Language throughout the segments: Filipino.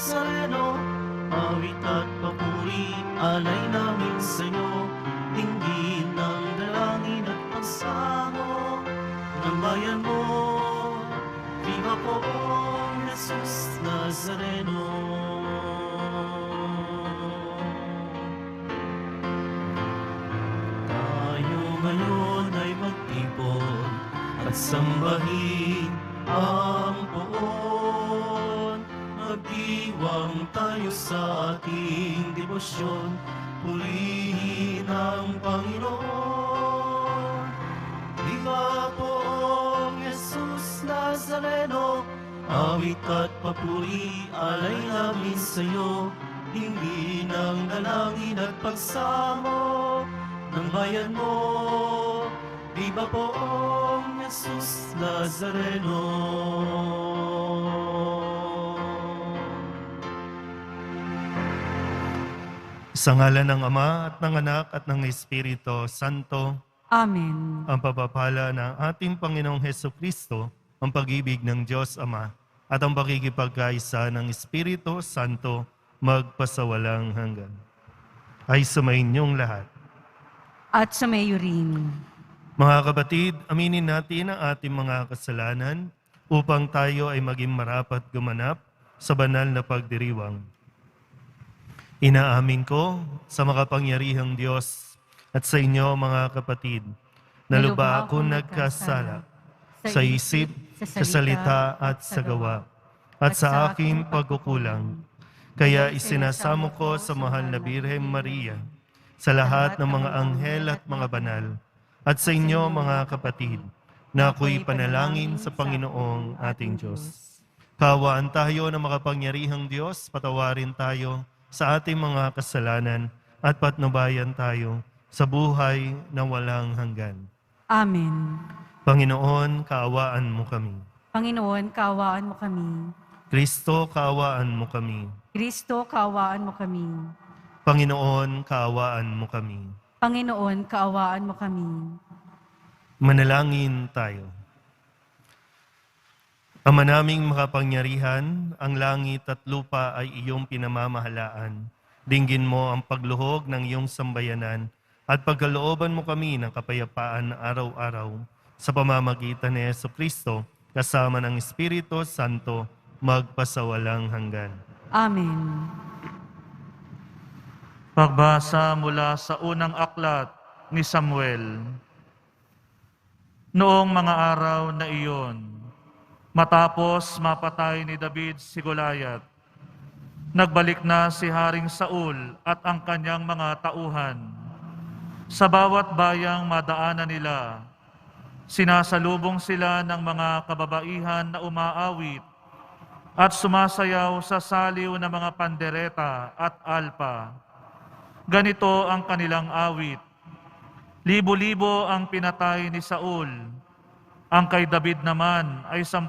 Nazareno, awit at papuri, alay namin sa'yo. Dinggin ng dalangin at pagsamo ng bayan mo. Viva poong Jesus Nazareno. Tayo ngayon ay magtipon at sambahin ang poon. Magdiwang tayo sa ating debosyon, purihin ang Panginoon. Viva poong Jesus Nazareno, awit at papuri, alay namin sa'yo. Dinggin ang dalangin at pagsamo ng bayan mo. Viva poong Jesus Nazareno. Sa ngalan ng Ama at ng Anak at ng Espiritu Santo. Amen. Ang pagpapala ng ating Panginoong Hesukristo, ang pag-ibig ng Diyos Ama, at ang pakikipagkaisa ng Espiritu Santo magpasawalang hanggan. Ay sumainyong lahat. At sa mayo rin. Mga kapatid, aminin natin ang ating mga kasalanan upang tayo ay maging marapat gumanap sa banal na pagdiriwang. Inaamin ko sa makapangyarihang Diyos at sa inyo mga kapatid, na lubha akong nagkasala sa isip, sa salita at sa gawa, at sa aking pagkukulang. Kaya isinasamo ko sa mahal na Birhen Maria, sa lahat ng mga anghel at mga banal, at sa inyo mga kapatid, na ako'y panalangin sa Panginoong ating Diyos. Kawaan tayo ng makapangyarihang Diyos, patawarin tayo sa ating mga kasalanan at patnubayan tayo sa buhay na walang hanggan. Amen. Panginoon, kaawaan mo kami. Panginoon, kaawaan mo kami. Kristo, kaawaan mo kami. Kristo, kaawaan mo kami. Panginoon, kaawaan mo kami. Panginoon, kaawaan mo kami. Manalangin tayo. Ama naming makapangyarihan, ang langit at lupa ay iyong pinamamahalaan. Dinggin mo ang pagluhog ng iyong sambayanan at pagkalooban mo kami ng kapayapaan araw-araw sa pamamagitan ni Jesucristo kasama ng Espiritu Santo magpasawalang hanggan. Amen. Pagbasa mula sa unang aklat ni Samuel. Noong mga araw na iyon, matapos mapatay ni David si Goliath, nagbalik na si Haring Saul at ang kanyang mga tauhan. Sa bawat bayang madaanan nila, sinasalubong sila ng mga kababaihan na umaawit at sumasayaw sa saliw ng mga pandereta at alpa. Ganito ang kanilang awit. Libo-libo ang pinatay ni Saul. Ang kay David naman ay 10,000.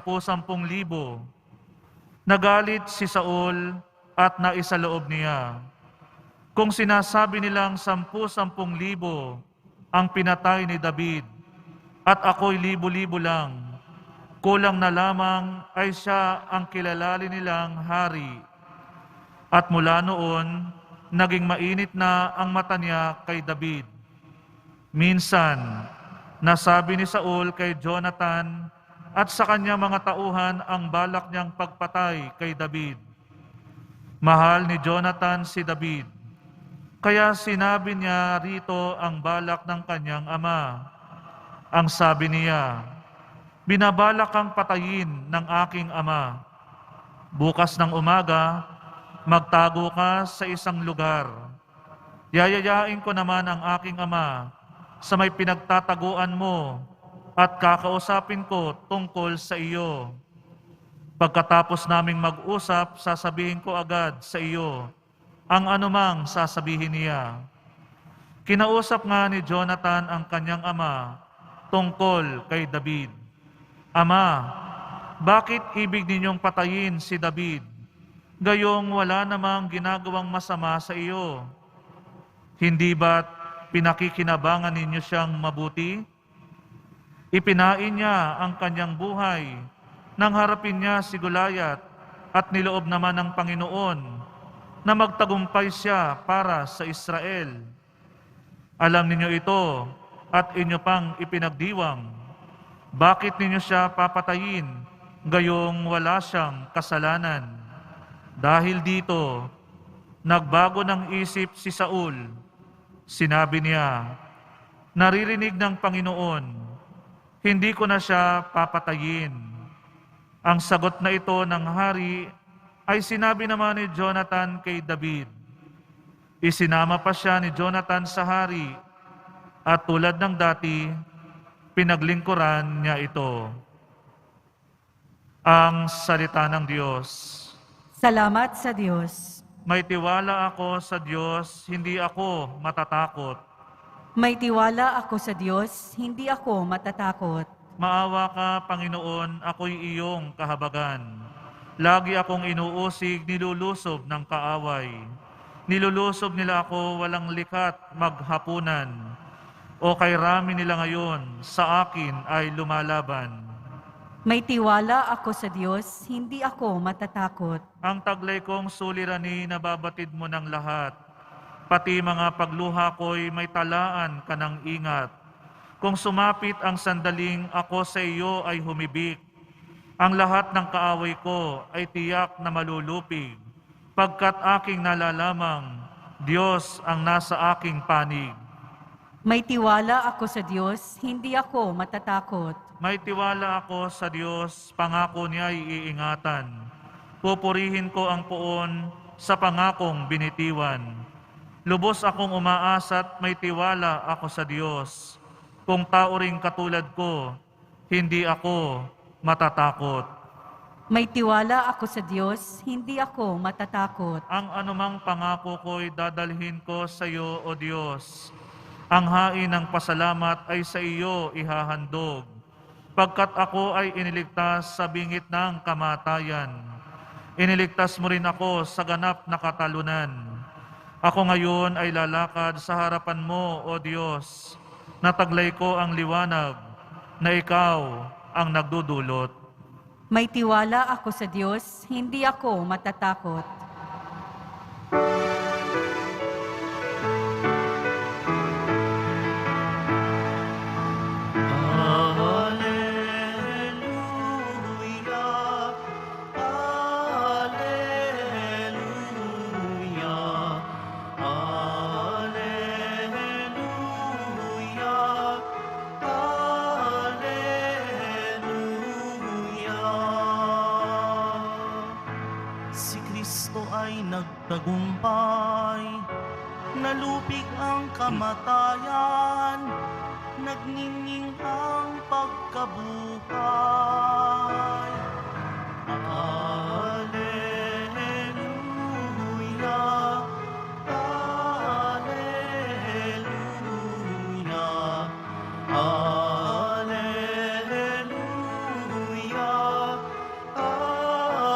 Nagalit si Saul at naisaloob niya. Kung sinasabi nilang 10,000 ang pinatay ni David at ako'y libo-libo lang, kulang na lamang ay siya ang kilalali nilang hari. At mula noon, naging mainit na ang mata niya kay David. Minsan, nasabi ni Saul kay Jonathan at sa kanya mga tauhan ang balak niyang pagpatay kay David. Mahal ni Jonathan si David, kaya sinabi niya rito ang balak ng kanyang ama. Ang sabi niya, binabalak kang patayin ng aking ama. Bukas ng umaga, magtago ka sa isang lugar. Yayayain ko naman ang aking ama sa may pinagtataguan mo at kakausapin ko tungkol sa iyo. Pagkatapos naming mag-usap, sasabihin ko agad sa iyo ang anumang sasabihin niya. Kinausap nga ni Jonathan ang kanyang ama tungkol kay David. Ama, bakit ibig ninyong patayin si David? Gayong wala namang ginagawang masama sa iyo. Hindi ba't pinakikinabangan ninyo siyang mabuti? Ipinain niya ang kanyang buhay nang harapin niya si Goliath at niloob naman ng Panginoon na magtagumpay siya para sa Israel. Alam ninyo ito at inyo pang ipinagdiwang. Bakit ninyo siya papatayin gayong wala siyang kasalanan? Dahil dito, nagbago ng isip si Saul. Sinabi niya, naririnig ng Panginoon, hindi ko na siya papatayin. Ang sagot na ito ng hari ay sinabi naman ni Jonathan kay David. Isinama pa siya ni Jonathan sa hari at tulad ng dati, pinaglingkuran niya ito. Ang salita ng Diyos. Salamat sa Diyos. May tiwala ako sa Diyos, hindi ako matatakot. May tiwala ako sa Diyos, hindi ako matatakot. Maawa ka, Panginoon, ako'y iyong kahabagan. Lagi akong inuusig, nilulusob ng kaaway. Nilulusob nila ako walang likat maghapunan. O kay rami nila ngayon, sa akin ay lumalaban. May tiwala ako sa Diyos, hindi ako matatakot. Ang taglay kong suliranin, nababatid mo ng lahat. Pati mga pagluha ko'y may talaan ka ng ingat. Kung sumapit ang sandaling ako sa iyo ay humibik, ang lahat ng kaaway ko ay tiyak na malulupig, pagkat aking nalalamang, Diyos ang nasa aking panig. May tiwala ako sa Diyos, hindi ako matatakot. May tiwala ako sa Diyos, pangako niya ay iingatan. Pupurihin ko ang poon sa pangakong binitiwan. Lubos akong umaasat, may tiwala ako sa Diyos. Kung tao ring katulad ko, hindi ako matatakot. May tiwala ako sa Diyos, hindi ako matatakot. Ang anumang pangako ko'y dadalhin ko sa iyo, O Diyos. Ang hain ng pasalamat ay sa iyo ihahandog, pagkat ako ay iniligtas sa bingit ng kamatayan. Iniligtas mo rin ako sa ganap na katalunan. Ako ngayon ay lalakad sa harapan mo, O Diyos. Nataglay ko ang liwanag na ikaw ang nagdudulot. May tiwala ako sa Diyos, hindi ako matatakot. Si Kristo ay nagtagumpay, nalupig ang kamatayan, nagningning ang pagkabuhay. Alleluia, Alleluia, Alleluia, Alleluia.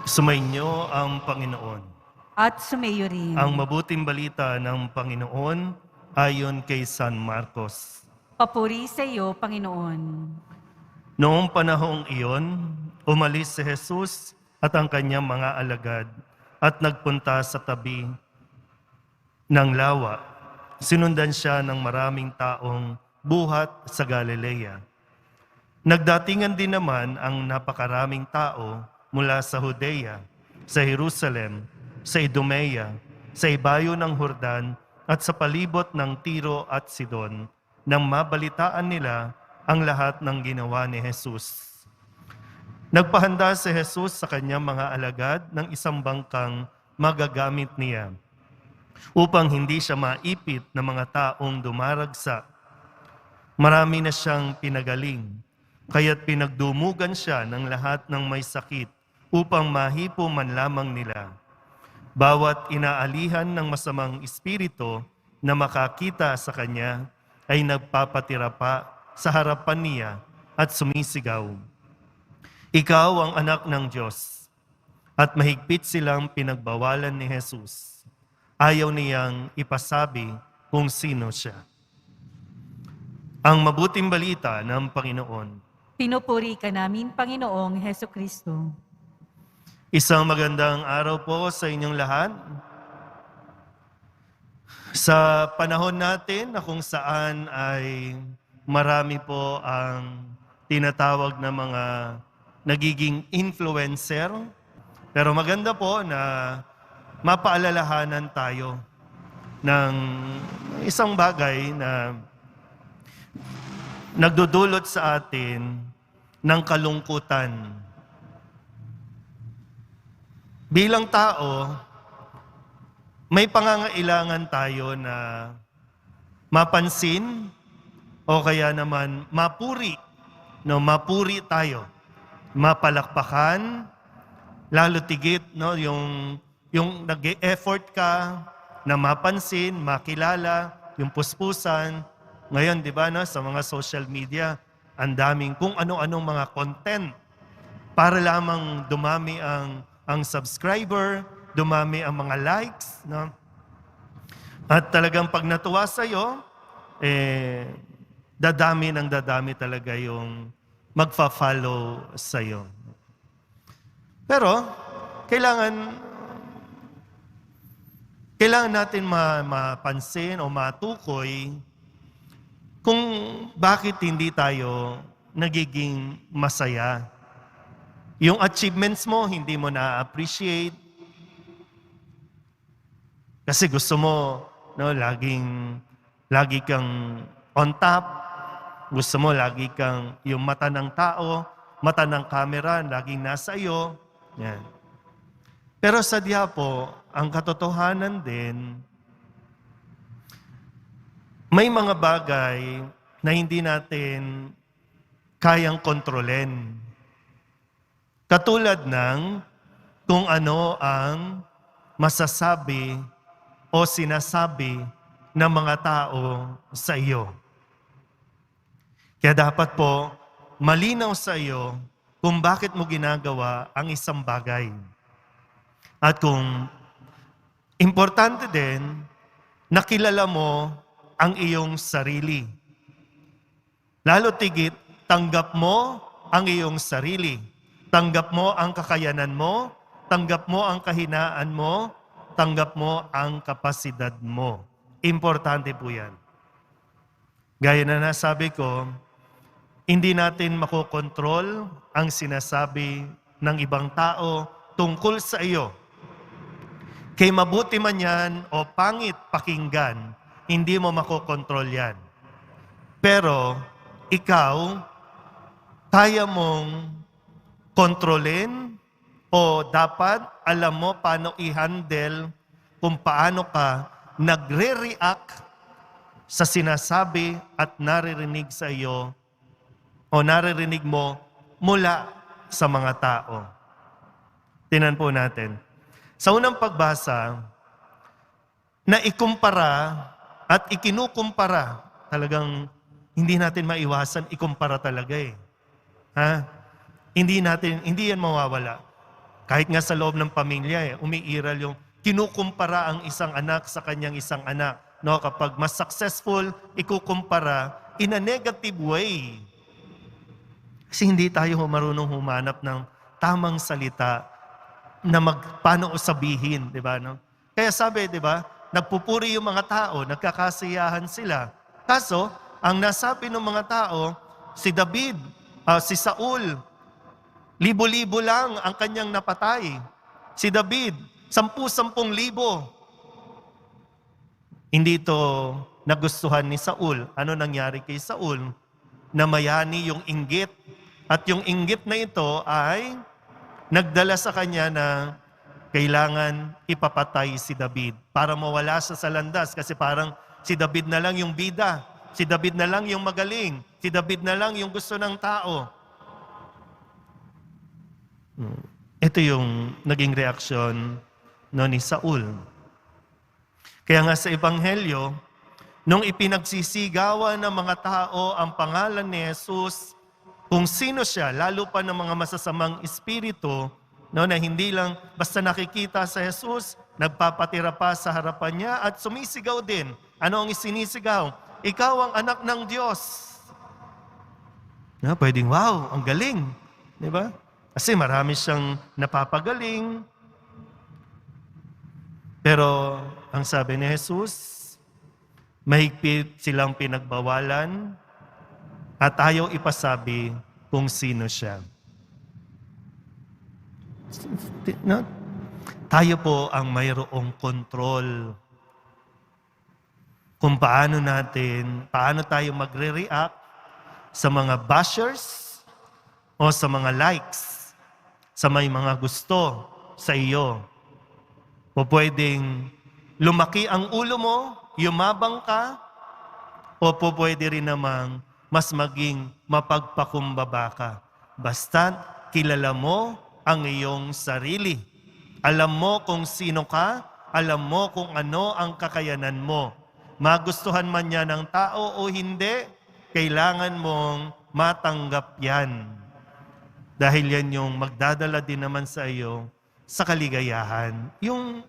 Sumainyo ang Panginoon. At sumayo rin. Ang mabuting balita ng Panginoon ayon kay San Marcos. Papuri sa iyo, Panginoon. Noong panahong iyon, umalis si Jesus at ang kanyang mga alagad at nagpunta sa tabi ng lawa. Sinundan siya ng maraming taong buhat sa Galilea. Nagdatingan din naman ang napakaraming tao mula sa Judea, sa Jerusalem, sa Idumea, sa ibayo ng Jordan at sa palibot ng Tiro at Sidon, nang mabalitaan nila ang lahat ng ginawa ni Jesus. Nagpahanda si Jesus sa kanyang mga alagad ng isang bangkang magagamit niya upang hindi siya maipit ng mga taong dumaragsa. Marami na siyang pinagaling, kaya't pinagdumugan siya ng lahat ng may sakit upang mahipo man lamang nila. Bawat inaalihan ng masamang espiritu na makakita sa kanya ay nagpapatira pa sa harapan niya at sumisigaw, "Ikaw ang anak ng Diyos." At mahigpit silang pinagbawalan ni Jesus. Ayaw niyang ipasabi kung sino siya. ang mabuting balita ng Panginoon. Pinupuri ka namin, Panginoong Heso Kristo. Isang magandang araw po sa inyong lahat. Sa panahon natin na kung saan ay marami po ang tinatawag na mga nagiging influencer, pero maganda po na mapaalalahanan tayo ng isang bagay na nagdudulot sa atin ng kalungkutan. Bilang tao, may pangangailangan tayo na mapansin o kaya naman mapuri, no, mapuri tayo, mapalakpakan, lalo tigit, no, yung nag-e-effort ka na mapansin, makilala, yung puspusan. Ngayon, di ba, no, sa mga social media, ang daming kung ano-anong mga content para lamang dumami ang subscriber, dumami ang mga likes, no? At talagang pag natuwa sa'yo, dadami talaga yung magfa-follow sa'yo. Pero, kailangan natin mapansin o matukoy kung bakit hindi tayo nagiging masaya. Yung achievements mo, hindi mo na-appreciate. Kasi gusto mo, no, lagi kang on top. Gusto mo, lagi kang yung mata ng tao, mata ng camera, laging nasa iyo. Yan. Pero sa diyapo, ang katotohanan din, may mga bagay na hindi natin kayang kontrolin. Katulad ng kung ano ang masasabi o sinasabi ng mga tao sa iyo. Kaya dapat po malinaw sa iyo kung bakit mo ginagawa ang isang bagay. At kung importante din, nakilala mo ang iyong sarili. Lalo tigit, tanggap mo ang iyong sarili. Tanggap mo ang kakayanan mo, tanggap mo ang kahinaan mo, tanggap mo ang kapasidad mo. Importante po yan. Gaya na nasabi ko, hindi natin makokontrol ang sinasabi ng ibang tao tungkol sa iyo. Kay mabuti man yan o pangit pakinggan, hindi mo makokontrol yan. Pero ikaw, kaya mong kontrolin o dapat alam mo paano i-handle kung paano ka nagre-react sa sinasabi at naririnig sa iyo o naririnig mo mula sa mga tao. Tingnan po natin. Sa unang pagbasa, na ikumpara at ikinukumpara, talagang hindi natin maiwasan ikumpara talaga eh. Ha? Hindi yan mawawala. Kahit nga sa loob ng pamilya umiiral yung kinukumpara ang isang anak sa kanyang isang anak. No, kapag mas successful, ikukumpara in a negative way. Kasi hindi tayo marunong humanap ng tamang salita na paano sabihin, di ba? No? Kaya sabi, di ba, nagpupuri yung mga tao, nagkakasiyahan sila. Kaso, ang nasabi ng mga tao, si David, si Saul, libo-libo lang ang kanyang napatay. Si David, 10,000. Hindi ito nagustuhan ni Saul. Ano nangyari kay Saul? Namayani yung inggit. At yung inggit na ito ay nagdala sa kanya na kailangan ipapatay si David para mawala siya sa landas. Kasi parang si David na lang yung bida. Si David na lang yung magaling. Si David na lang yung gusto ng tao. Ito yung naging reaksyon ni Saul. Kaya nga sa Ebanghelyo, nung ipinagsisigawan ng mga tao ang pangalan ni Jesus, kung sino siya, lalo pa ng mga masasamang espiritu, na hindi lang basta nakikita sa Jesus, nagpapatira pa sa harapan niya at sumisigaw din. Ano ang isinisigaw? Ikaw ang anak ng Diyos. Pwedeng, wow, ang galing. Di ba? Kasi marami siyang napapagaling. Pero ang sabi ni Jesus, mahigpit silang pinagbawalan at ayaw ipasabi kung sino siya. No? Tayo po ang mayroong kontrol kung paano tayo magre-react sa mga bashers o sa mga likes, sa may mga gusto sa iyo. O pwedeng lumaki ang ulo mo, yumabang ka, o pwede rin namang mas maging mapagpakumbaba ka. Basta kilala mo ang iyong sarili. Alam mo kung sino ka, alam mo kung ano ang kakayanan mo. Magustuhan man niya ng tao o hindi, kailangan mong matanggap yan. Dahil yan yung magdadala din naman sa iyo sa kaligayahan. Yung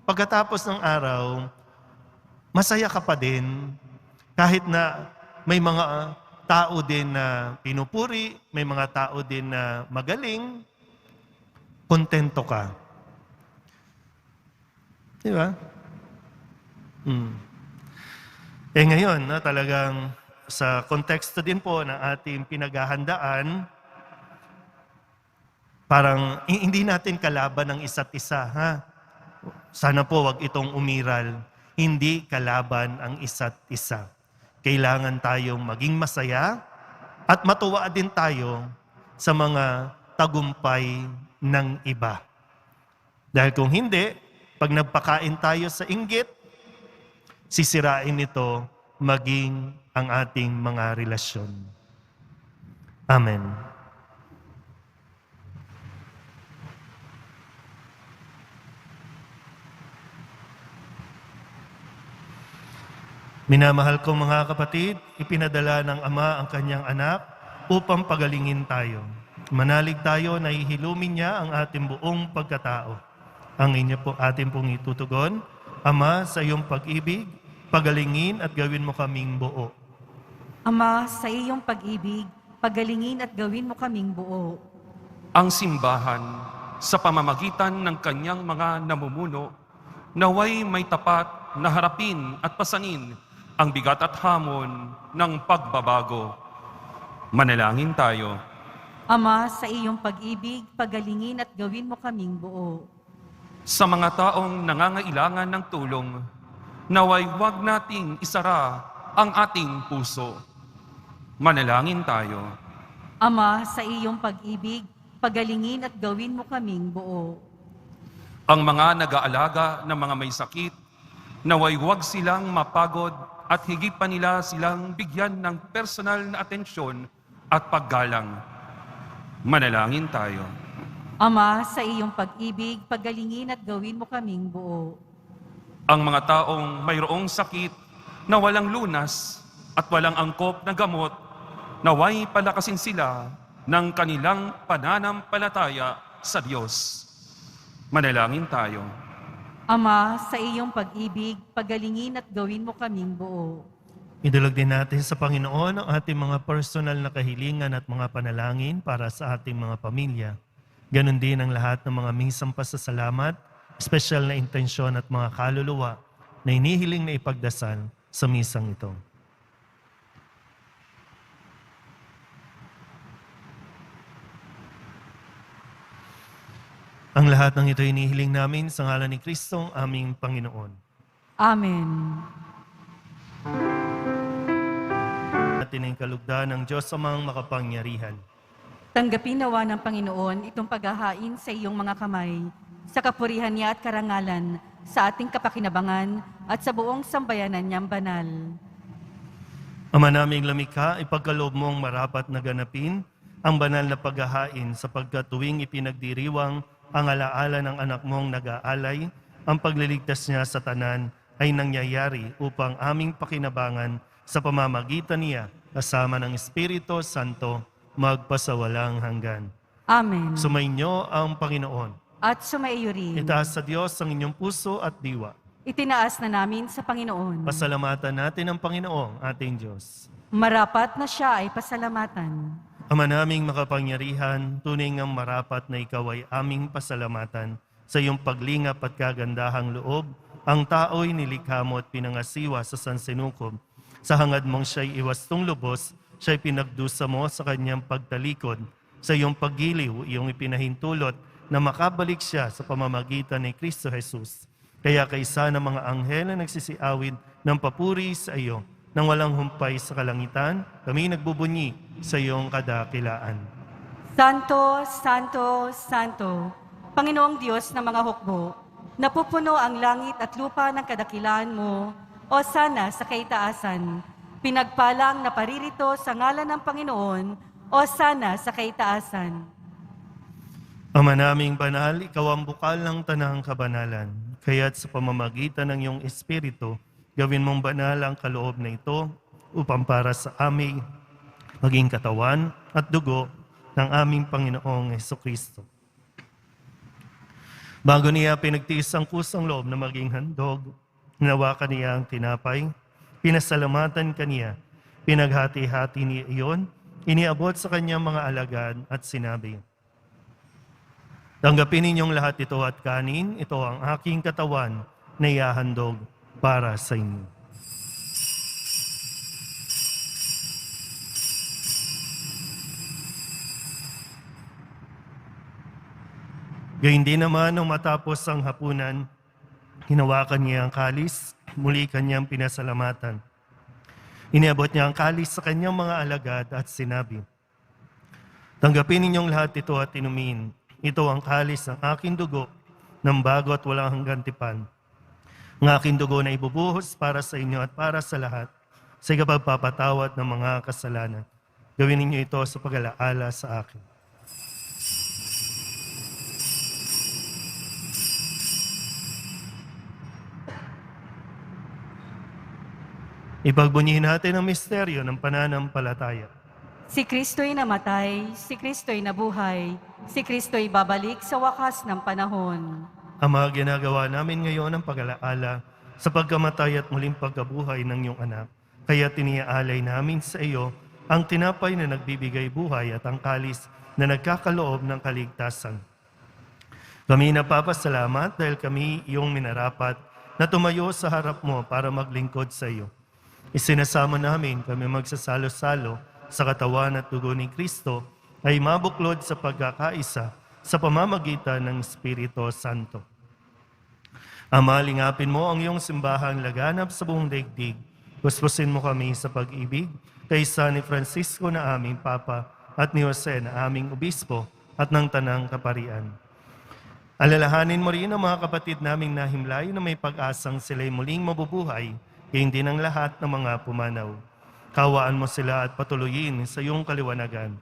pagkatapos ng araw, masaya ka pa din. Kahit na may mga tao din na pinupuri, may mga tao din na magaling, kontento ka. Di ba? Ngayon, talagang sa konteksto din po ng ating pinaghahandaan, parang hindi natin kalaban ng isa't isa. Sana po wag itong umiral. Hindi kalaban ang isa't isa. Kailangan tayong maging masaya at matuwa din tayo sa mga tagumpay ng iba. Dahil kung hindi, pag nagpakain tayo sa inggit, sisirain ito maging ang ating mga relasyon. Amen. Minamahal kong mga kapatid, ipinadala ng Ama ang kanyang anak upang pagalingin tayo. Manalig tayo na ihilumin niya ang ating buong pagkatao. Ang inyo po ating pong itutugon, Ama, sa iyong pag-ibig, pagalingin at gawin mo kaming buo. Ama, sa iyong pag-ibig, pagalingin at gawin mo kaming buo. Ang simbahan, sa pamamagitan ng kanyang mga namumuno, naway may tapat na harapin at pasanin ang bigat at hamon ng pagbabago. Manalangin tayo. Ama, sa iyong pag-ibig, pagalingin at gawin mo kaming buo. Sa mga taong nangangailangan ng tulong, naway huwag nating isara ang ating puso. Manalangin tayo. Ama, sa iyong pag-ibig, pagalingin at gawin mo kaming buo. Ang mga nag-aalaga ng mga may sakit, naway huwag silang mapagod at higit pa nila silang bigyan ng personal na atensyon at paggalang. Manalangin tayo. Ama, sa iyong pag-ibig, pagalingin at gawin mo kaming buo. Ang mga taong mayroong sakit na walang lunas at walang angkop na gamot, naway palakasin sila ng kanilang pananampalataya sa Diyos. Manalangin tayo. Ama, sa iyong pag-ibig, pagalingin at gawin mo kaming buo. Idulog din natin sa Panginoon ang ating mga personal na kahilingan at mga panalangin para sa ating mga pamilya. Ganon din ang lahat ng mga misang pasasalamat, espesyal na intensyon at mga kaluluwa na inihiling na ipagdasal sa misang ito. Ang lahat ng ito inihiling namin sa ngalan ni Kristo, aming Panginoon. Amen. Natin ang kalugdan ng Diyos amang makapangyarihan. Tanggapin nawa ng Panginoon itong paghahain sa iyong mga kamay, sa kapurihan niya at karangalan, sa ating kapakinabangan at sa buong sambayanan niyang banal. Ama naming lamikha, ipagkaloob mong marapat na ganapin ang banal na paghahain sapagkat tuwing ipinagdiriwang ang alaala ng anak mong nag-aalay, ang pagliligtas niya sa tanan ay nangyayari upang aming pakinabangan sa pamamagitan niya kasama ng Espiritu Santo magpasawalang hanggan. Amen. Sumainyo ang Panginoon. At sumaiyo rin. Itaas sa Diyos ang inyong puso at diwa. Itinaas na namin sa Panginoon. Pasalamatan natin ang Panginoong ating Diyos. Marapat na siya ay pasalamatan. Ama naming makapangyarihan, tunay ngang marapat na ikaw ay aming pasalamatan sa iyong paglingap at kagandahang loob. Ang tao'y nilikha mo at pinangasiwa sa sansinukob. Sa hangad mong siya'y iwastong lubos, siya'y pinagdusa mo sa kanyang pagtalikod. Sa iyong paggiliw, iyong ipinahintulot na makabalik siya sa pamamagitan ni Kristo Jesus. Kaya kaysa ng mga anghel na nagsisiawid ng papuri sa iyo, nang walang humpay sa kalangitan, kami nagbubunyi sa iyong kadakilaan. Santo, Santo, Santo, Panginoong Diyos ng mga hukbo, napupuno ang langit at lupa ng kadakilaan mo, o sana sa kaitaasan. Pinagpalang na paririto sa ngalan ng Panginoon, o sana sa kaitaasan. Ama naming banal, ikaw ang bukal ng tanang kabanalan. Kaya't sa pamamagitan ng iyong Espiritu, gawin mong banal ang kaloob na ito upang para sa aming maging katawan at dugo ng aming Panginoong Hesukristo. Bago niya pinagtiis ang kusang loob na maging handog, hinawakan niya ang tinapay, pinasalamatan kaniya, pinaghati-hati niya iyon, iniabot sa kanyang mga alagad at sinabi, "Tanggapin ninyong lahat ito at kanin, ito ang aking katawan na ihahandog para sa inyo." Gayun din naman nung matapos ang hapunan, hinawakan niya ang kalis, muli kanyang pinasalamatan. Iniabot niya ang kalis sa kanyang mga alagad at sinabi, "Tanggapin ninyong lahat ito at inumin. Ito ang kalis ng aking dugo ng bago at walang hanggang tipan. Ang aking dugo na ibubuhos para sa inyo at para sa lahat sa ikapagpapatawad ng mga kasalanan. Gawin ninyo ito sa pag-alaala sa akin." Ipagbunyihin natin ang misteryo ng pananampalataya. Si Kristo'y namatay, si Kristo'y nabuhay, si Kristo'y babalik sa wakas ng panahon. Ama, ginagawa namin ngayon ang pag-alaala sa pagkamatay at muling pagkabuhay ng iyong anak. Kaya tiniaalay namin sa iyo ang tinapay na nagbibigay buhay at ang kalis na nagkakaloob ng kaligtasan. Kami napapasalamat dahil kami iyong minarapat na tumayo sa harap mo para maglingkod sa iyo. Isinasama namin kami magsasalo-salo sa katawan at dugo ni Kristo ay mabuklod sa pagkakaisa sa pamamagitan ng Espiritu Santo. Ama, lingapin mo ang iyong simbahang laganap sa buong daigdig. Puspusin mo kami sa pag-ibig kaysa ni Francisco na aming Papa at ni Jose na aming Obispo at ng Tanang Kaparian. Alalahanin mo rin ang mga kapatid naming nahimlay na may pag-asang sila'y muling mabubuhay, kaya hindi ng lahat ng mga pumanaw. Kawaan mo sila at patuloyin sa iyong kaliwanagan.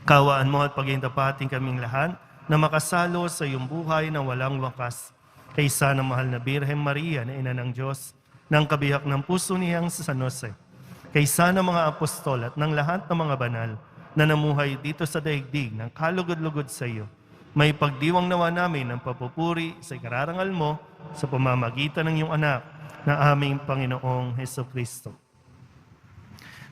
Kawaan mo at pagintapatin kaming lahat na makasalo sa iyong buhay na walang wakas. Kaysa ng mahal na Birhen Maria na Ina ng Diyos, ng kabihak ng puso niyang sa San Jose. Kaysa ng mga apostol at ng lahat ng mga banal na namuhay dito sa daigdig ng kalugod-lugod sa iyo. May pagdiwang nawa namin ng papupuri sa ikararangal mo sa pamamagitan ng iyong anak na aming Panginoong Hesukristo.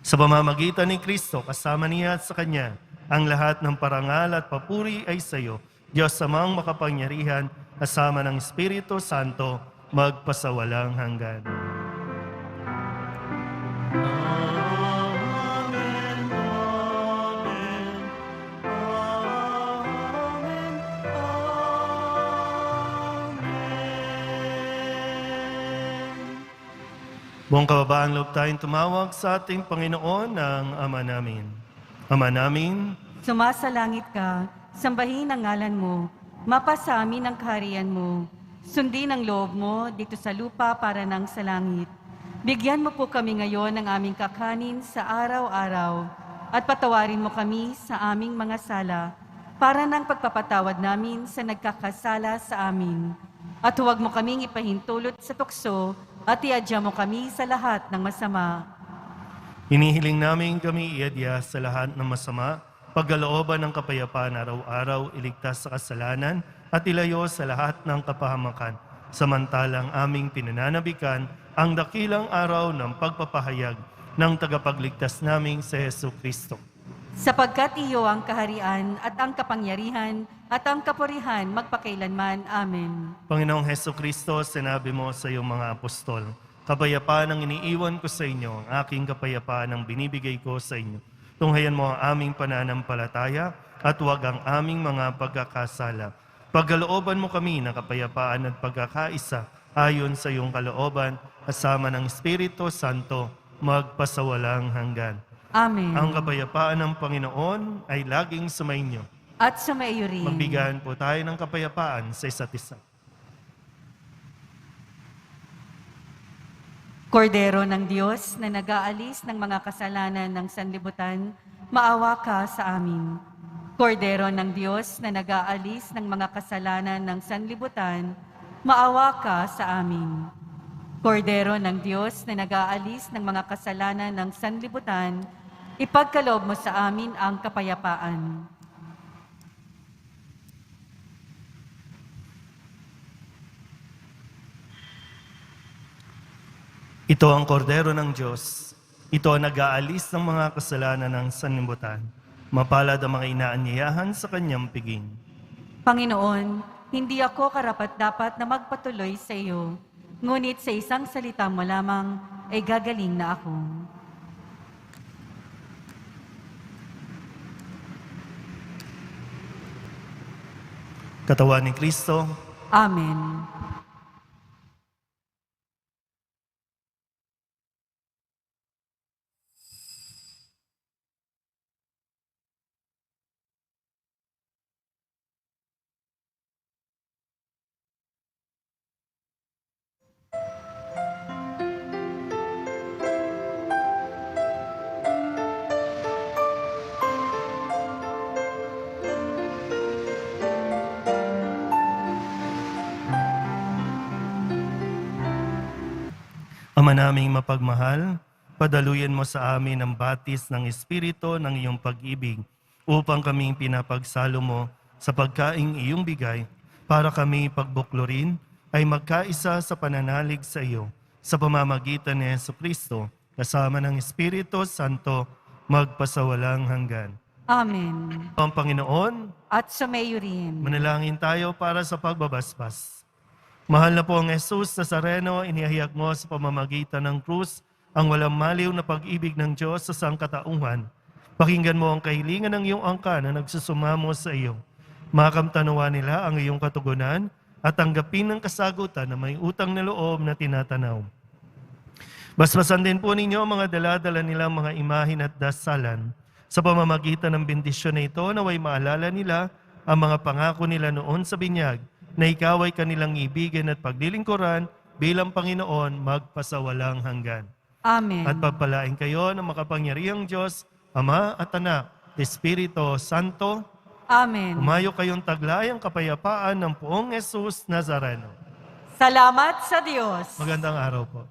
Sa pamamagitan ni Kristo, kasama niya at sa Kanya, ang lahat ng parangal at papuri ay sa iyo, Diyos Amang makapangyarihan, kasama ng Espiritu Santo, magpasawalang hanggan. Amen, amen, amen, amen. Buong kababaang loob tayong tumawag sa ating Panginoon ng Ama namin. Ama namin, Sumasalangit ka, sambahin ang ngalan mo, mapasa amin ang kaharian mo, sundin ang loob mo dito sa lupa para nang sa langit. Bigyan mo po kami ngayon ng aming kakanin sa araw-araw at patawarin mo kami sa aming mga sala para ng pagpapatawad namin sa nagkakasala sa amin. At huwag mo kaming ipahintulot sa tukso at iadya mo kami sa lahat ng masama. hinihiling namin kami iadya sa lahat ng masama, pagkalooban ng kapayapaan araw-araw, iligtas sa kasalanan at ilayo sa lahat ng kapahamakan. Samantalang aming pinananabikan ang dakilang araw ng pagpapahayag ng tagapagligtas naming si Jesu Kristo. Sapagkat iyo ang kaharian at ang kapangyarihan at ang kapurihan magpakailanman. Amen. Panginoong Heso Kristo, sinabi mo sa iyong mga apostol, kapayapaan ang iniiwan ko sa inyo, ang aking kapayapaan ang binibigay ko sa inyo. Tunghayan mo ang aming pananampalataya at huwag ang aming mga pagkakasala. Pagkalooban mo kami ng kapayapaan at pagkakaisa ayon sa iyong kalooban, kasama ng Espiritu Santo, magpasawalang hanggan. Amen. Ang kapayapaan ng Panginoon ay laging sumainyo. At sumaiyo rin. Magbigayan po tayo ng kapayapaan sa isa't isa. Kordero ng Diyos na nag-aalis ng mga kasalanan ng sanlibutan, maawa ka sa amin. Kordero ng Diyos na nag-aalis ng mga kasalanan ng sanlibutan, maawa ka sa amin. Kordero ng Diyos na nag-aalis ng mga kasalanan ng sanlibutan, ipagkaloob mo sa amin ang kapayapaan. Ito ang kordero ng Diyos. Ito ang nag-aalis ng mga kasalanan ng sanlibutan. Mapalad ang mga inaanyayahan sa kanyang piging. Panginoon, hindi ako karapat-dapat na magpatuloy sa iyo, ngunit sa isang salita mo lamang ay gagaling na ako. Katawan ni Kristo, Amen. Ama naming mapagmahal, padaluyan mo sa amin ang batis ng Espiritu ng iyong pag-ibig upang kaming pinapagsalo mo sa pagkaing iyong bigay para kami pagbuklurin ay magkaisa sa pananalig sa iyo sa pamamagitan ni Jesucristo kasama ng Espiritu Santo magpasawalang hanggan. Amen. Ang Panginoon, At sumaiyo rin. manalangin tayo para sa pagbabasbas. Mahal na po ang Jesus Nazareno, inihayag mo sa pamamagitan ng krus ang walang maliw na pag-ibig ng Diyos sa sangkatauhan. Pakinggan mo ang kahilingan ng iyong angka na nagsusumamo sa iyo. Makamtanawa nila ang iyong katugunan at tanggapin ng kasagutan na may utang na loob na tinatanaw. Basbasan din po ninyo ang mga daladala nilang mga imahin at dasalan. Sa pamamagitan ng bendisyon na ito, naway maalala nila ang mga pangako nila noon sa binyag na ikaw ay kanilang ibigin at paglilingkuran bilang Panginoon magpasawalang hanggan. Amen. At pagpalain kayo ng makapangyarihang Diyos, Ama at Anak, Espiritu Santo, Amen. umayo kayong taglayang kapayapaan ng poong Jesus Nazareno. Salamat sa Diyos. Magandang araw po.